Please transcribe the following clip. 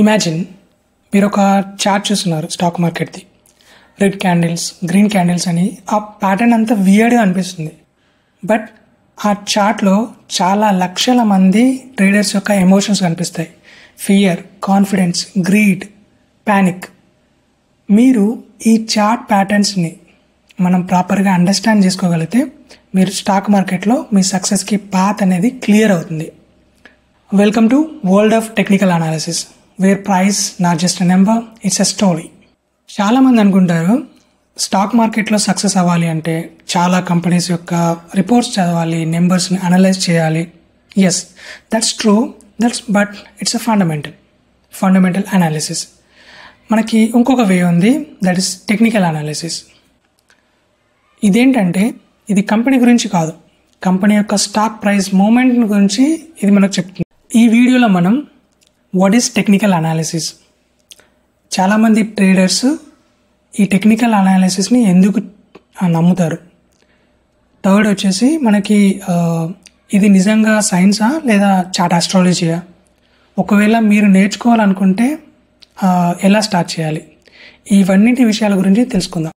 Imagine మీరు ఒక chart చూస్తున్నారు స్టాక్ మార్కెట్ది. రెడ్ క్యాండిల్స్, గ్రీన్ క్యాండిల్స్ అని ఆ ప్యాటర్న్ అంతా వియర్డ్గా అనిపిస్తుంది. బట్ ఆ చార్ట్లో చాలా లక్షల మంది ట్రేడర్స్ యొక్క ఎమోషన్స్ కనిపిస్తాయి. Fear, confidence, greed, panic. మీరు ఈ చార్ట్ ప్యాటర్న్స్ని మనం ప్రాపర్గా అండర్స్టాండ్ చేసుకోగలిగితే మీరు స్టాక్ మార్కెట్లో మీ సక్సెస్కి పాత్ అనేది క్లియర్ అవుతుంది. Welcome to world of technical analysis, where price not just a number, it's a story. చాలామంది అనుకుంటారు స్టాక్ మార్కెట్లో సక్సెస్ అవ్వాలి అంటే చాలా కంపెనీస్ యొక్క రిపోర్ట్స్ చదవాలి, నెంబర్స్ని అనలైజ్ చేయాలి. Yes, that's true, but it's a fundamental analysis. మనకి ఇంకొక వే ఉంది, దట్ ఈస్ టెక్నికల్ అనాలిసిస్. ఇదేంటంటే ఇది కంపెనీ గురించి కాదు, కంపెనీ యొక్క స్టాక్ ప్రైస్ మూమెంట్ గురించి ఇది మనకు చెప్తుంది. ఈ వీడియోలో మనం వాట్ ఈస్ టెక్నికల్ అనాలిసిస్, చాలామంది ట్రేడర్స్ ఈ టెక్నికల్ అనాలిసిస్ని ఎందుకు నమ్ముతారు, థర్డ్ వచ్చేసి మనకి ఇది నిజంగా సైన్సా లేదా చార్ట్ ఆస్ట్రాలజీయా, ఒకవేళ మీరు నేర్చుకోవాలనుకుంటే ఎలా స్టార్ట్ చేయాలి, ఇవన్నిటి విషయాల గురించి తెలుసుకుందాం.